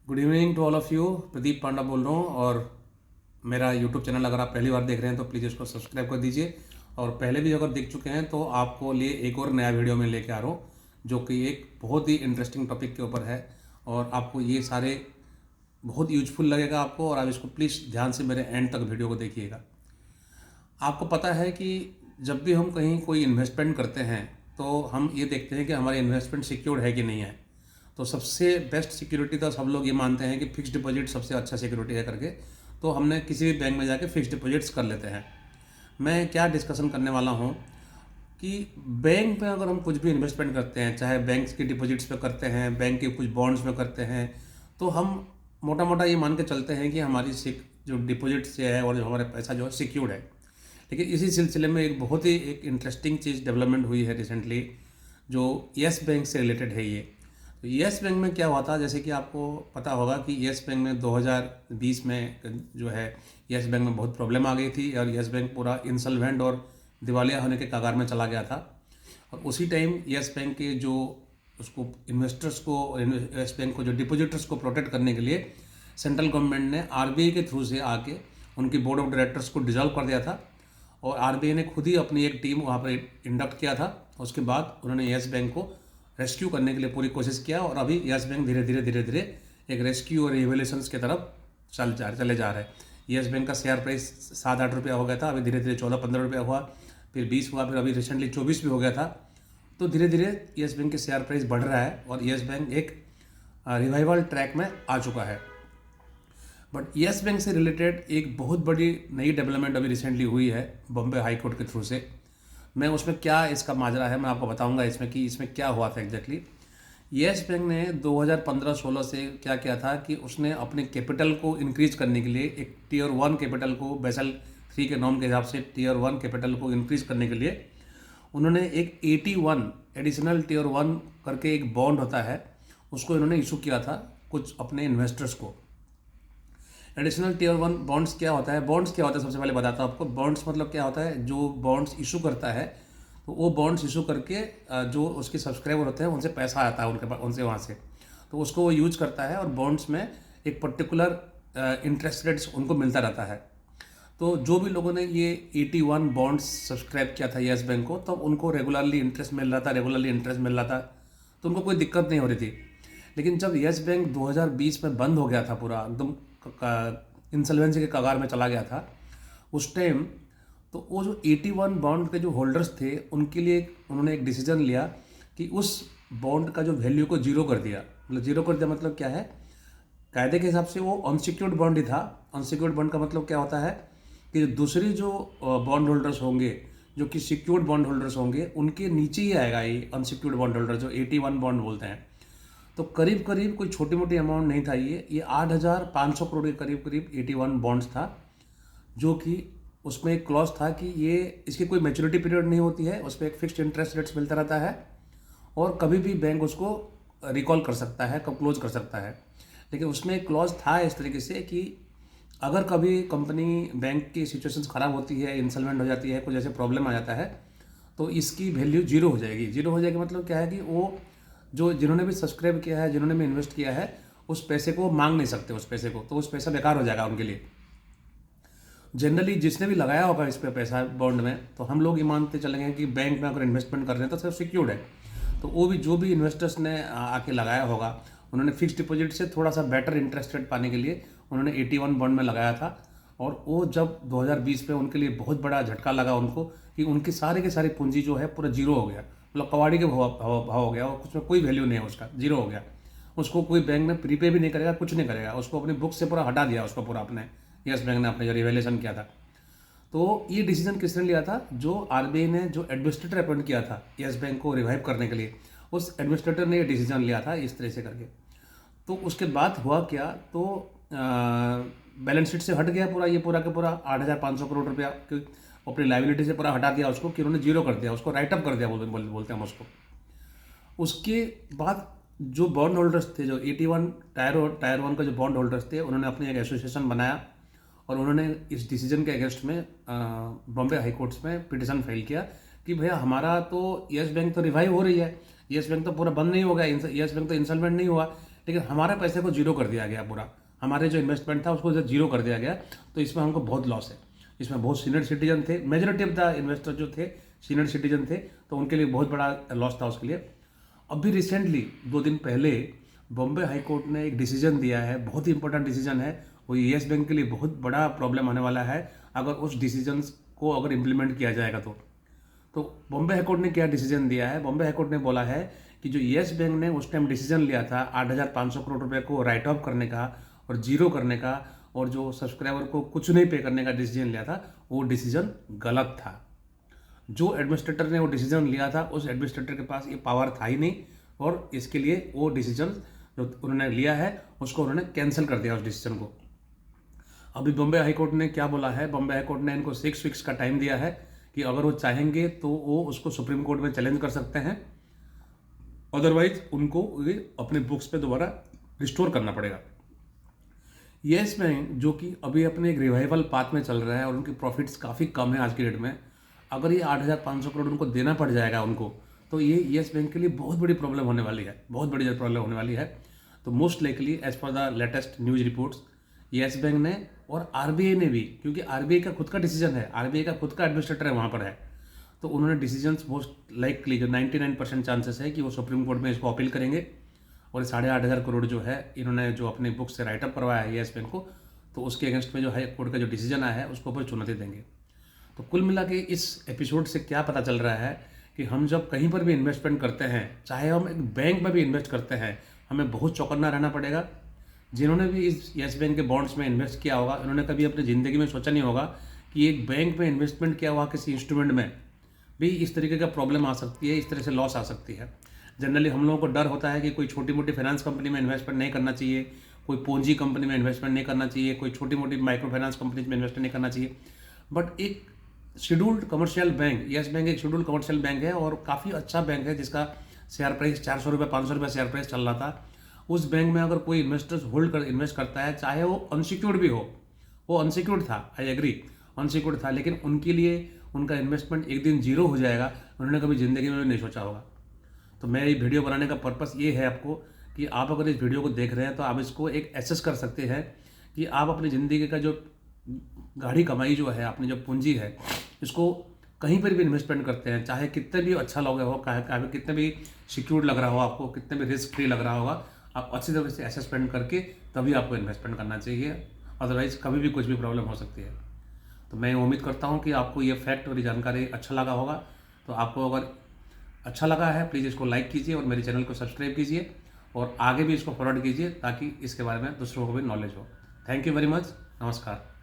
Good evening to all of you. Pradeep Panda बोल रहा हूँ और मेरा यूट्यूब चैनल अगर आप पहली बार देख रहे हैं तो प्लीज़ इसको सब्सक्राइब कर दीजिए। और पहले भी अगर देख चुके हैं तो आपको लिए एक और नया वीडियो में लेके आ रहा हूँ जो कि एक बहुत ही इंटरेस्टिंग टॉपिक के ऊपर है और आपको ये सारे बहुत यूजफुल लगेगा आपको। और आप इसको प्लीज़ ध्यान से मेरे एंड तक वीडियो को देखिएगा। आपको पता है कि जब भी हम कहीं कोई इन्वेस्टमेंट करते हैं तो हम ये देखते हैं कि हमारी इन्वेस्टमेंट सिक्योर्ड है कि नहीं है। तो सबसे बेस्ट सिक्योरिटी तो सब लोग ये मानते हैं कि फ़िक्स्ड डिपॉजिट सबसे अच्छा सिक्योरिटी है करके, तो हमने किसी भी बैंक में जाके फ़िक्स्ड डिपॉजिट्स कर लेते हैं। मैं क्या डिस्कशन करने वाला हूँ कि बैंक में अगर हम कुछ भी इन्वेस्टमेंट करते हैं, चाहे बैंक की डिपॉजिट्स पे करते हैं, बैंक के कुछ बॉन्ड्स में करते हैं, तो हम मोटा मोटा ये मान के चलते हैं कि हमारी जो डिपॉजिट से है और जो हमारा पैसा जो है सिक्योर्ड है। लेकिन इसी सिलसिले में एक बहुत ही एक इंटरेस्टिंग चीज़ डेवलपमेंट हुई है रिसेंटली, जो येस बैंक से रिलेटेड है। ये तो येस बैंक में क्या हुआ था, जैसे कि आपको पता होगा कि येस बैंक में 2020 में जो है येस बैंक में बहुत प्रॉब्लम आ गई थी और येस बैंक पूरा इंसॉल्वेंट और दिवालिया होने के कगार में चला गया था। और उसी टाइम येस बैंक के जो उसको इन्वेस्टर्स को, येस बैंक को जो डिपॉजिटर्स को प्रोटेक्ट करने के लिए सेंट्रल गवर्नमेंट ने आरबीआई के थ्रू से आके उनकी बोर्ड ऑफ डायरेक्टर्स को डिजॉल्व कर दिया था और आरबीआई ने खुद ही अपनी एक टीम वहाँ पर इंडक्ट किया था। उसके बाद उन्होंने येस बैंक को रेस्क्यू करने के लिए पूरी कोशिश किया और अभी येस बैंक धीरे धीरे एक रेस्क्यू और रिवोल्यूशंस की तरफ चले जा रहे हैं। येस बैंक का शेयर प्राइस 7-8 रुपया हो गया था, अभी धीरे धीरे 14-15 रुपया हुआ, फिर 20 हुआ, फिर अभी रिसेंटली 24 भी हो गया था। तो धीरे धीरे येस बैंक के शेयर प्राइस बढ़ रहा है और येस बैंक एक रिवाइवल ट्रैक में आ चुका है। बट येस बैंक से रिलेटेड एक बहुत बड़ी नई डेवलपमेंट अभी रिसेंटली हुई है बॉम्बे हाई कोर्ट के थ्रू से। मैं उसमें क्या इसका माजरा है मैं आपको बताऊंगा इसमें कि इसमें क्या हुआ था एग्जैक्टली। येस बैंक ने 2015-16 से क्या किया था कि उसने अपने कैपिटल को इंक्रीज करने के लिए एक टीयर 1 कैपिटल को बेसल 3 के नॉर्म के हिसाब से टीयर 1 कैपिटल को इंक्रीज करने के लिए उन्होंने एक 81 एडिशनल टीयर 1 करके एक बॉन्ड होता है, उसको इन्होंने इशू किया था कुछ अपने इन्वेस्टर्स को। एडिशनल टीयर 1 बॉन्ड्स क्या होता है, बॉन्ड्स क्या होता है सबसे पहले बताता हूँ आपको। बॉन्ड्स मतलब क्या होता है, जो बॉन्ड्स इशू करता है तो वो बॉन्ड्स इशू करके जो उसके सब्सक्राइबर होते हैं उनसे पैसा आता है उनके पास, उनसे वहाँ से, तो उसको वो यूज करता है और बॉन्ड्स में एक पर्टिकुलर इंटरेस्ट रेट्स उनको मिलता रहता है। तो जो भी लोगों ने ये 81 बॉन्ड्स सब्सक्राइब किया था येस बैंक को, तब तो उनको रेगुलरली इंटरेस्ट मिल रहा था, तो उनको कोई दिक्कत नहीं हो रही थी। लेकिन जब येस बैंक 2020 में बंद हो गया था, पूरा एकदम इंसॉल्वेंसी के कगार में चला गया था उस टाइम, तो वो जो 81 बॉन्ड के जो होल्डर्स थे उनके लिए उन्होंने एक डिसीजन लिया कि उस बॉन्ड का जो वैल्यू को जीरो कर दिया। मतलब जीरो कर दिया मतलब क्या है, कायदे के हिसाब से वो अनसिक्योर्ड बॉन्ड ही था। अनसिक्योर्ड बॉन्ड का मतलब क्या होता है कि दूसरी जो बॉन्ड होल्डर्स होंगे, जो कि सिक्योर्ड बॉन्ड होल्डर्स होंगे, उनके नीचे ही आएगा ये अनसिक्योर्ड बॉन्ड होल्डर जो 81 बॉन्ड बोलते हैं। तो करीब करीब कोई छोटी मोटी अमाउंट नहीं था, ये 8,500 करोड़ के करीब करीब 81 बॉन्ड्स था, जो कि उसमें एक क्लॉज था कि ये इसकी कोई मैच्योरिटी पीरियड नहीं होती है, उस पर एक फिक्स्ड इंटरेस्ट रेट्स मिलता रहता है और कभी भी बैंक उसको रिकॉल कर सकता है, कब क्लोज कर सकता है। लेकिन उसमें एक क्लॉज था इस तरीके से कि अगर कभी कंपनी बैंक की सिचुएशंस ख़राब होती है, इंसॉल्वेंट हो जाती है, कुछ ऐसे प्रॉब्लम आ जाता है, तो इसकी वैल्यू जीरो हो जाएगी। जीरो हो जाएगी मतलब क्या है कि वो जो जिन्होंने भी सब्सक्राइब किया है, जिन्होंने भी इन्वेस्ट किया है, उस पैसे को मांग नहीं सकते उस पैसे को, तो उस पैसा बेकार हो जाएगा उनके लिए। जनरली जिसने भी लगाया होगा इस पे पैसा बॉन्ड में, तो हम लोग ये मानते चलेंगे कि बैंक में अगर इन्वेस्टमेंट कर रहे हैं तो सब सिक्योर्ड है। तो वो भी जो भी इन्वेस्टर्स ने आके लगाया होगा, उन्होंने फिक्स डिपॉजिट से थोड़ा सा बेटर इंटरेस्ट रेट पाने के लिए उन्होंने 81 बॉन्ड में लगाया था। और वो जब 2020 में उनके लिए बहुत बड़ा झटका लगा उनको कि उनकी सारी की सारी पूंजी जो है पूरा जीरो हो गया, मतलब कबाड़ी के भाव हो गया और उसमें कोई वैल्यू नहीं है, उसका जीरो हो गया। उसको कोई बैंक में प्रीपे भी नहीं करेगा, कुछ नहीं करेगा, उसको अपनी बुक से पूरा हटा दिया उसको पूरा अपने येस बैंक ने अपने जो रिवेलेशन किया था। तो ये डिसीजन किसने लिया था, जो आरबीआई ने जो एडमिनिस्ट्रेटर अपॉइंट किया था येस बैंक को रिवाइव करने के लिए, उस एडमिनिस्ट्रेटर ने ये डिसीजन लिया था इस तरह से करके। तो उसके बाद हुआ क्या, तो बैलेंस शीट से हट गया पूरा, ये पूरा का पूरा 8,500 करोड़ रुपया अपनी लाइबिलिटी से पूरा हटा दिया उसको, कि उन्होंने जीरो कर दिया, उसको राइट अप कर दिया बोलते हैं हम उसको। उसके बाद जो बॉन्ड होल्डर्स थे, जो 81 टायर 1 का जो बॉन्ड होल्डर्स थे, उन्होंने अपनी एक एसोसिएशन बनाया और उन्होंने इस डिसीजन के अगेंस्ट में बॉम्बे हाई कोर्ट्स में पिटिशन फाइल किया कि भैया हमारा तो येस बैंक तो रिवाइव हो रही है, येस बैंक तो पूरा बंद नहीं हो गया, येस बैंक तो इंसॉल्वेंट नहीं हुआ, लेकिन हमारे पैसे को जीरो कर दिया गया पूरा। हमारे जो इन्वेस्टमेंट था उसको जीरो कर दिया गया, तो इसमें हमको बहुत लॉस है। इसमें बहुत सीनियर सिटीजन थे, मेजोरिटी ऑफ द इन्वेस्टर जो थे सीनियर सिटीजन थे, तो उनके लिए बहुत बड़ा लॉस था उसके लिए। अभी रिसेंटली 2 दिन पहले बॉम्बे हाई कोर्ट ने एक डिसीजन दिया है, बहुत ही इंपॉर्टेंट डिसीजन है। वो येस बैंक के लिए बहुत बड़ा प्रॉब्लम होने वाला है अगर उस डिसीजन को अगर इम्प्लीमेंट किया जाएगा तो बॉम्बे हाई कोर्ट ने क्या डिसीजन दिया है? बॉम्बे हाई कोर्ट ने बोला है कि जो येस बैंक ने उस टाइम डिसीजन लिया था 8,500 करोड़ रुपए को राइट ऑफ करने का और जीरो करने का, और जो सब्सक्राइबर को कुछ नहीं पे करने का डिसीजन लिया था, वो डिसीजन गलत था। जो एडमिनिस्ट्रेटर ने वो डिसीजन लिया था, उस एडमिनिस्ट्रेटर के पास ये पावर था ही नहीं, और इसके लिए वो डिसीजन जो उन्होंने लिया है उसको उन्होंने कैंसिल कर दिया उस डिसीजन को। अभी बॉम्बे हाई कोर्ट ने क्या बोला है? बॉम्बे हाई कोर्ट ने इनको 6 वीक्स का टाइम दिया है कि अगर वो चाहेंगे तो वो उसको सुप्रीम कोर्ट में चैलेंज कर सकते हैं, अदरवाइज उनको ये अपने बुक्स पे दोबारा रिस्टोर करना पड़ेगा। येस बैंक जो कि अभी अपने एक रिवाइवल पाथ में चल रहा है और उनकी प्रॉफिट्स काफ़ी कम है आज की डेट में, अगर ये 8,500 करोड़ उनको देना पड़ जाएगा उनको, तो ये येस बैंक के लिए बहुत बड़ी प्रॉब्लम होने वाली है, बहुत बड़ी प्रॉब्लम होने वाली है। तो most likely as per the latest news reports, Yes Bank ने और आरबीआई ने भी, क्योंकि आरबीआई का खुद का डिसीजन है, आरबीआई का खुद का एडमिनिस्ट्रेटर है वहाँ पर है, तो उन्होंने डिसीजंस मोस्ट लाइकली जो 99% चांसेस है कि वो सुप्रीम कोर्ट में इसको अपील करेंगे, और 8,500 करोड़ जो है इन्होंने जो अपने बुक से राइटअप करवाया है येस बैंक को, तो उसके अगेंस्ट में जो हाई कोर्ट का जो डिसीजन आया है उसको ऊपर चुनौती देंगे। तो कुल मिला के इस एपिसोड से क्या पता चल रहा है कि हम जब कहीं पर भी इन्वेस्टमेंट करते हैं, चाहे हम एक बैंक में भी इन्वेस्ट करते हैं, हमें बहुत चौकन्ना रहना पड़ेगा। जिन्होंने भी इस येस बैंक के बॉन्ड्स में इन्वेस्ट किया होगा, उन्होंने कभी अपनी ज़िंदगी में सोचा नहीं होगा कि एक बैंक में इन्वेस्टमेंट किया हुआ किसी इंस्ट्रूमेंट में भी इस तरीके का प्रॉब्लम आ सकती है, इस तरह से लॉस आ सकती है। जनरली हम लोगों को डर होता है कि कोई छोटी मोटी फाइनेंस कंपनी में इन्वेस्टमेंट नहीं करना चाहिए, कोई पूंजी कंपनी में इन्वेस्टमेंट नहीं करना चाहिए, कोई छोटी मोटी माइक्रो फाइनेंस कंपनी में इन्वेस्टमेंट नहीं करना चाहिए। बट एक scheduled commercial bank, yes bank एक शेड्यूल्ड कमर्शियल बैंक है और काफ़ी अच्छा बैंक है, जिसका शेयर प्राइस 400 रुपये 500 रुपये शेयर प्राइस चल रहा था। उस बैंक में अगर कोई इन्वेस्टर्स इन्वेस्ट करता है, चाहे वो अनसिक्योर्ड भी हो, वो अनसिक्योर्ड था, आई एग्री, अनसिक्योर्ड था, लेकिन उनके लिए उनका इन्वेस्टमेंट एक दिन जीरो हो जाएगा, उन्होंने कभी ज़िंदगी में भी नहीं सोचा होगा। तो मैं ये वीडियो बनाने का पर्पस ये है आपको कि आप अगर इस वीडियो को देख रहे हैं तो आप इसको एक एसेस कर सकते हैं कि आप अपनी ज़िंदगी का जो गाढ़ी कमाई जो है, अपनी जो पूंजी है, इसको कहीं पर भी इन्वेस्टमेंट करते हैं, चाहे कितने भी अच्छा लगे हो, कितने भी सिक्योर्ड लग रहा हो आपको, कितने भी रिस्क फ्री लग रहा होगा, आप अच्छी तरह से असेसमेंट करके तभी आपको इन्वेस्टमेंट करना चाहिए, अदरवाइज कभी भी कुछ भी प्रॉब्लम हो सकती है। तो मैं उम्मीद करता हूँ कि आपको ये फैक्ट और ये जानकारी अच्छा लगा होगा। तो आपको अगर अच्छा लगा है प्लीज़ इसको लाइक कीजिए और मेरे चैनल को सब्सक्राइब कीजिए और आगे भी इसको फॉरवर्ड कीजिए ताकि इसके बारे में दूसरों को भी नॉलेज हो। थैंक यू वेरी मच, नमस्कार।